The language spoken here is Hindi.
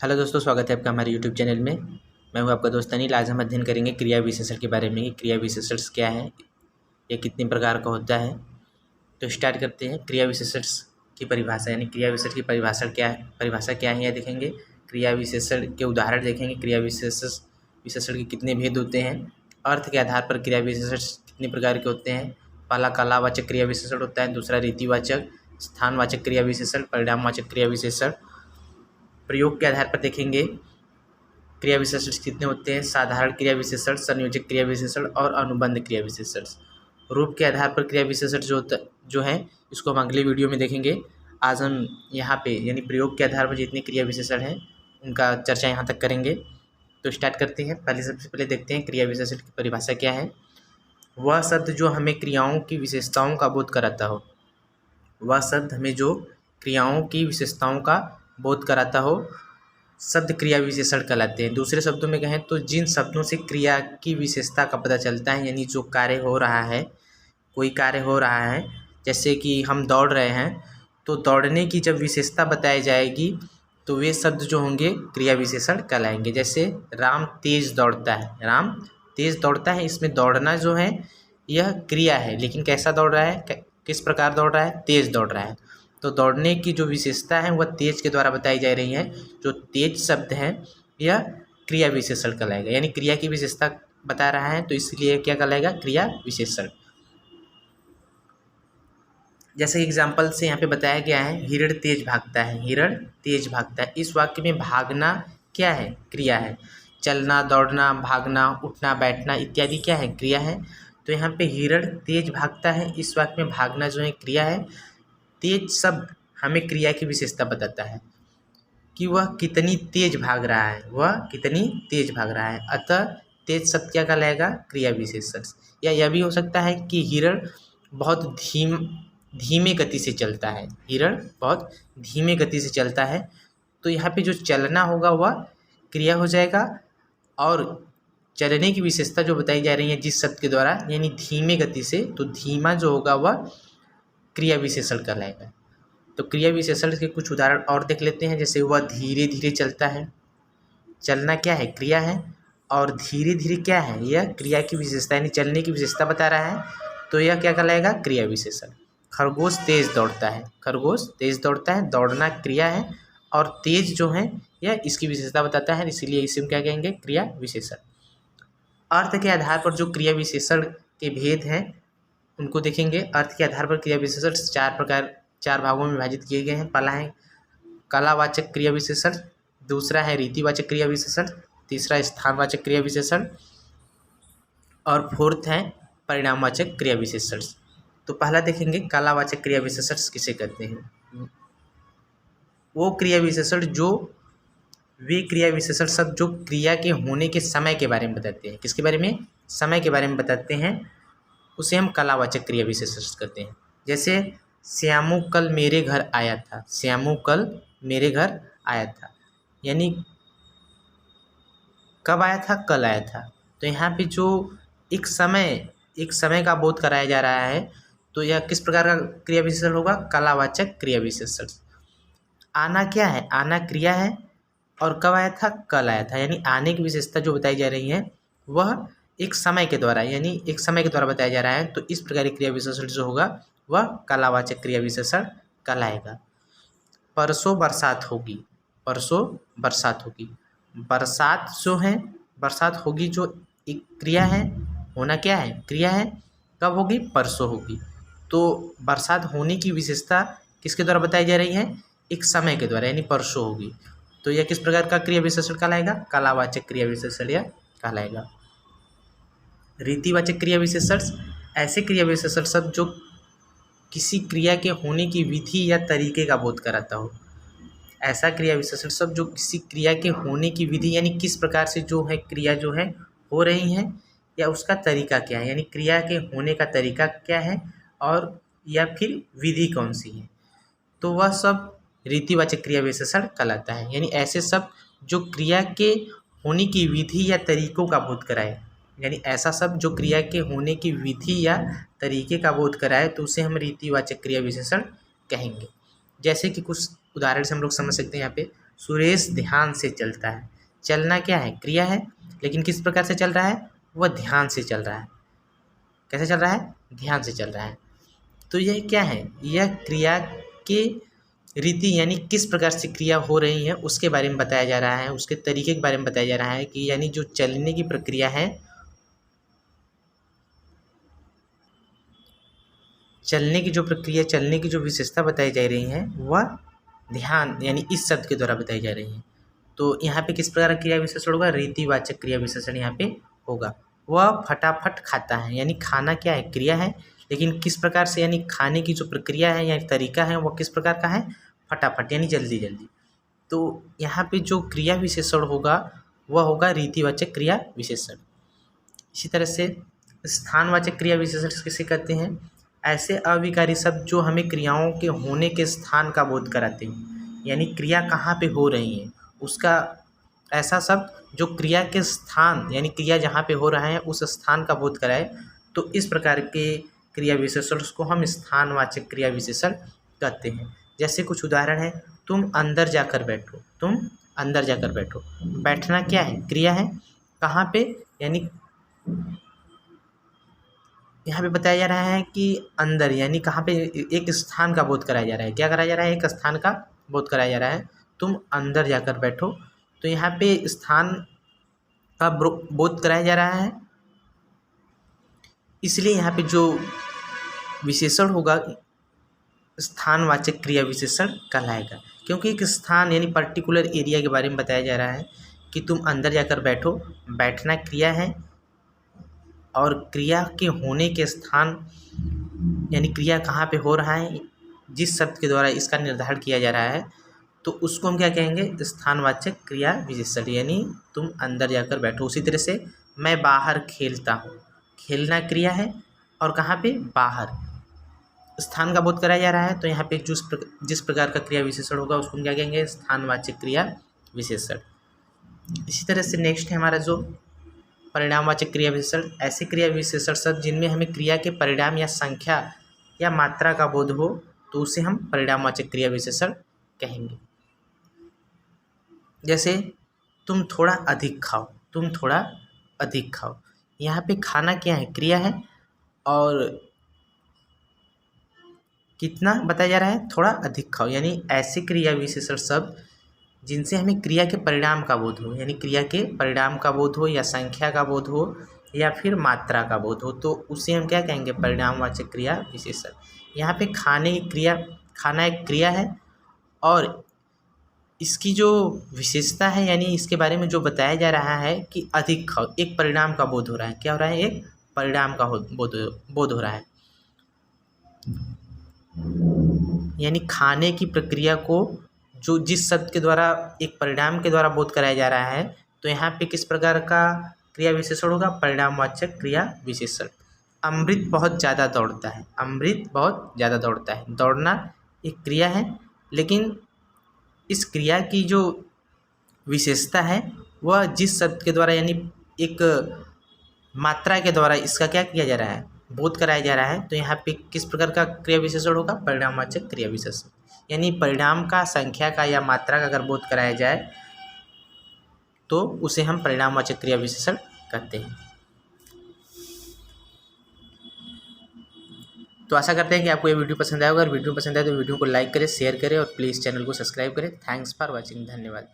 हेलो दोस्तों, स्वागत है आपका हमारे यूट्यूब चैनल में। मैं हूं आपका दोस्त अनिल। आज हम अध्ययन करेंगे क्रिया विशेषण के बारे में कि क्रिया विशेषण क्या है, ये कितने प्रकार का होता है। तो स्टार्ट करते हैं। क्रिया विशेषण की परिभाषा यानी क्रिया विशेषण की परिभाषा क्या है यह देखेंगे। क्रिया विशेषण के उदाहरण देखेंगे। क्रिया विशेषण के कितने भेद होते हैं। अर्थ के आधार पर क्रिया विशेषण कितने प्रकार के होते हैं। पहला कालावाचक क्रिया विशेषण होता है, दूसरा रीतिवाचक, स्थानवाचक क्रिया विशेषण, परिणामवाचक क्रिया विशेषण। प्रयोग के आधार पर देखेंगे क्रिया विशेषण कितने होते हैं। साधारण क्रिया विशेषण, संयोजक क्रिया विशेषण और अनुबंध क्रिया विशेषण। रूप के आधार पर क्रिया विशेषण जो है इसको हम अगले वीडियो में देखेंगे। आज हम यहाँ पे यानी प्रयोग के आधार पर जितने क्रिया विशेषण हैं उनका चर्चा यहाँ तक करेंगे। तो स्टार्ट करते हैं। सबसे पहले देखते हैं क्रिया विशेषण की परिभाषा क्या है। वह शब्द जो हमें क्रियाओं की विशेषताओं का बोध कराता हो। वह शब्द हमें जो क्रियाओं की विशेषताओं का बोध कराता हो, शब्द क्रिया विशेषण कहलाते हैं। दूसरे शब्दों में कहें तो जिन शब्दों से क्रिया की विशेषता का पता चलता है, यानी जो कार्य हो रहा है, कोई कार्य हो रहा है, जैसे कि हम दौड़ रहे हैं तो दौड़ने की जब विशेषता बताई जाएगी तो वे शब्द जो होंगे क्रिया विशेषण कहलाएंगे। जैसे राम तेज दौड़ता है। राम तेज दौड़ता है, इसमें दौड़ना जो है यह क्रिया है, लेकिन कैसा दौड़ रहा है, किस प्रकार दौड़ रहा है, तेज दौड़ रहा है। तो दौड़ने की जो विशेषता है वह तेज के द्वारा बताई जा रही है। जो तेज शब्द है यह क्रिया विशेषण कहलाएगा, यानी क्रिया की विशेषता बता रहा है, तो इसलिए क्या कहलाएगा, क्रिया विशेषण। जैसे एग्जाम्पल से यहाँ पे बताया गया है, हिरण तेज भागता है। हिरण तेज भागता है, इस वाक्य में भागना क्या है, क्रिया है। चलना, दौड़ना, भागना, उठना, बैठना इत्यादि क्या है, क्रिया है। तो यहाँ पे हिरण तेज भागता है, इस वाक्य में भागना जो है क्रिया है। तेज शब्द हमें क्रिया की विशेषता बताता है कि वह कितनी तेज भाग रहा है, वह कितनी तेज भाग रहा है। अतः तेज शब्द क्या कहलाएगा, क्रिया विशेषण। या यह भी हो सकता है कि हिरण बहुत धीमे गति से चलता है। हिरण बहुत धीमे गति से चलता है, तो यहाँ पे जो चलना होगा वह क्रिया हो जाएगा, और चलने की विशेषता जो बताई जा रही है जिस शब्द के द्वारा, यानी धीमे गति से, तो धीमा जो होगा वह क्रिया विशेषण कहलाएगा। तो क्रिया विशेषण के कुछ उदाहरण और देख लेते हैं। जैसे वह धीरे धीरे चलता है। चलना क्या है, क्रिया है, और धीरे धीरे क्या है, यह क्रिया की विशेषता यानी चलने की विशेषता बता रहा है, तो यह क्या कहलाएगा, क्रिया विशेषण। खरगोश तेज दौड़ता है। खरगोश तेज दौड़ता है, दौड़ना क्रिया है, और तेज जो है यह इसकी विशेषता बताता है, इसीलिए इसे हम क्या कहेंगे, क्रिया विशेषण। अर्थ के आधार पर जो क्रिया विशेषण के भेद हैं उनको देखेंगे। अर्थ के आधार पर क्रिया विशेषण चार भागों में विभाजित किए गए हैं। पहला है कलावाचक क्रिया विशेषण, दूसरा है रीतिवाचक क्रिया विशेषण, तीसरा स्थानवाचक क्रिया विशेषण, और फोर्थ है परिणामवाचक क्रिया विशेषण। तो पहला देखेंगे कलावाचक क्रिया विशेषण किसे कहते हैं। वो क्रिया विशेषण वे क्रिया विशेषण शब्द जो क्रिया के होने के समय के बारे में बताते हैं। किसके बारे में, समय के बारे में बताते हैं, उसे हम कलावाचक क्रिया विशेषण कहते हैं। जैसे श्यामू कल मेरे घर आया था। श्यामू कल मेरे घर आया था, यानी कब आया था, कल आया था। तो यहाँ पे जो एक समय का बोध कराया जा रहा है, तो यह किस प्रकार का क्रिया विशेषण होगा, कलावाचक क्रिया विशेषण। आना क्या है, आना क्रिया है, और कब आया था, कल आया था, यानी आने की विशेषता जो बताई जा रही है वह एक समय के द्वारा बताया जा रहा है। तो इस प्रकार की क्रिया विशेषण जो होगा वह कलावाचक क्रिया विशेषण कहलाएगा। परसों बरसात होगी। परसों बरसात होगी, बरसात जो है, बरसात होगी जो एक क्रिया है, होना क्या है, क्रिया है, कब होगी, परसों होगी। तो बरसात होने की विशेषता किसके द्वारा बताई जा रही है, एक समय के द्वारा, यानी परसों होगी। तो यह किस प्रकार का क्रिया विशेषण कहलाएगा, कलावाचक क्रिया विशेषण यह कहलाएगा। रीतिवाचक क्रिया विशेषण ऐसे क्रिया विशेषण शब्द जो किसी क्रिया के होने की विधि या तरीके का बोध कराता हो। ऐसा क्रिया विशेषण शब्द जो किसी क्रिया के होने की विधि, यानी किस प्रकार से जो है क्रिया जो है हो रही है, या उसका तरीका क्या है, यानी क्रिया के होने का तरीका क्या है, और या फिर विधि कौन सी है, तो वह सब रीतिवाचक क्रिया विशेषण कहलाता है। यानी ऐसे शब्द जो क्रिया के होने की विधि या तरीकों का बोध कराए, यानी ऐसा शब्द जो क्रिया के होने की विधि या तरीके का बोध कराए, तो उसे हम रीतिवाचक क्रिया विशेषण कहेंगे। जैसे कि कुछ उदाहरण से हम लोग समझ सकते हैं। यहाँ पे सुरेश ध्यान से चलता है। चलना क्या है? क्रिया है, लेकिन किस प्रकार से चल रहा है? वह ध्यान से चल रहा है। कैसे चल रहा है? ध्यान से चल रहा है। तो यह क्या है? यह क्रिया के रीति यानी किस प्रकार से क्रिया हो रही है उसके बारे में बताया जा रहा है, उसके तरीके के बारे में बताया जा रहा है कि यानी जो चलने की प्रक्रिया है, चलने की जो विशेषता बताई जा रही है वह ध्यान यानी इस शब्द के द्वारा बताई जा रही है। तो यहाँ पे किस प्रकार का क्रिया विशेषण होगा? रीतिवाचक क्रिया विशेषण यहाँ पे होगा। वह फटाफट खाता है, यानी खाना क्या है? क्रिया है, लेकिन किस प्रकार से, यानी खाने की जो प्रक्रिया है या तरीका है वह किस प्रकार का है? फटाफट यानी जल्दी जल्दी। तो यहाँ पे जो क्रिया विशेषण होगा वह होगा रीतिवाचक क्रिया विशेषण। इसी तरह से स्थानवाचक क्रिया विशेषण किसे कहते हैं? ऐसे अविकारी शब्द जो हमें क्रियाओं के होने के स्थान का बोध कराते हैं, यानी क्रिया कहाँ पे हो रही है उसका, ऐसा शब्द जो क्रिया के स्थान यानी क्रिया जहाँ पे हो रहा है उस स्थान का बोध कराए, तो इस प्रकार के क्रिया विशेषण को हम स्थानवाचक क्रिया विशेषण कहते हैं। जैसे कुछ उदाहरण है, तुम अंदर जाकर बैठो। तुम अंदर जाकर बैठो। बैठना क्या है? क्रिया है। कहाँ पे? यानी यहाँ पे बताया जा रहा है कि अंदर यानी कहाँ पे, एक स्थान का बोध कराया जा रहा है। क्या कराया जा रहा है? एक स्थान का बोध कराया जा रहा है। तुम अंदर जाकर बैठो, तो यहाँ पे स्थान का बोध कराया जा रहा है, इसलिए यहाँ पे जो विशेषण होगा स्थानवाचक क्रिया विशेषण कहलाएगा, क्योंकि एक स्थान यानी पर्टिकुलर एरिया के बारे में बताया जा रहा है कि तुम अंदर जाकर बैठो। बैठना क्रिया है, और क्रिया के होने के स्थान यानी क्रिया कहाँ पे हो रहा है, जिस शब्द के द्वारा इसका निर्धारण किया जा रहा है, तो उसको हम क्या कहेंगे? स्थानवाचक क्रिया विशेषण, यानी तुम अंदर जाकर बैठो। उसी तरह से मैं बाहर खेलता हूँ। खेलना क्रिया है, और कहाँ पे? बाहर। स्थान का बोध कराया जा रहा है, तो यहाँ पे जिस प्रकार का क्रिया विशेषण होगा उसको हम क्या कहेंगे? स्थानवाचक क्रिया विशेषण। इसी तरह से नेक्स्ट है हमारा जो परिणामवाचक क्रिया विशेषण। ऐसे क्रिया विशेषण शब्द जिनमें हमें क्रिया के परिणाम या संख्या या मात्रा का बोध हो, तो उसे हम परिणामवाचक क्रिया विशेषण कहेंगे। जैसे तुम थोड़ा अधिक खाओ। तुम थोड़ा अधिक खाओ। यहाँ पे खाना क्या है? क्रिया है, और कितना बताया जा रहा है? थोड़ा अधिक खाओ। यानी ऐसे क्रिया विशेषण शब्द जिनसे हमें क्रिया के परिणाम का बोध हो, यानी क्रिया के परिणाम का बोध हो या संख्या का बोध हो या फिर मात्रा का बोध हो, तो उसे हम क्या कहेंगे? परिणामवाचक क्रिया विशेषण। यहाँ पे खाने की क्रिया, खाना एक क्रिया है, और इसकी जो विशेषता है यानी इसके बारे में जो बताया जा रहा है कि अधिक खाओ, एक परिणाम का बोध हो रहा है। क्या हो रहा है? एक परिणाम का बोध हो रहा है। यानी खाने की प्रक्रिया को जो जिस शब्द के द्वारा, एक परिणाम के द्वारा बोध कराया जा रहा है, तो यहाँ पे किस प्रकार का क्रिया विशेषण होगा? परिणामवाचक क्रिया विशेषण। अमृत बहुत ज़्यादा दौड़ता है। अमृत बहुत ज़्यादा दौड़ता है। दौड़ना एक क्रिया है, लेकिन इस क्रिया की जो विशेषता है वह जिस शब्द के द्वारा यानी एक मात्रा के द्वारा इसका क्या किया जा रहा है? बोध कराया जा रहा है। तो यहाँ पे किस प्रकार का क्रिया विशेषण होगा? परिणामवाचक क्रिया विशेषण। यानी परिणाम का, संख्या का या मात्रा का अगर बोध कराया जाए तो उसे हम परिणामवाचक क्रिया विशेषण कहते हैं। तो आशा करते हैं कि आपको ये वीडियो पसंद आएगा। अगर वीडियो पसंद आए तो वीडियो को लाइक करें, शेयर करें और प्लीज़ चैनल को सब्सक्राइब करें। Thanks for watching. धन्यवाद।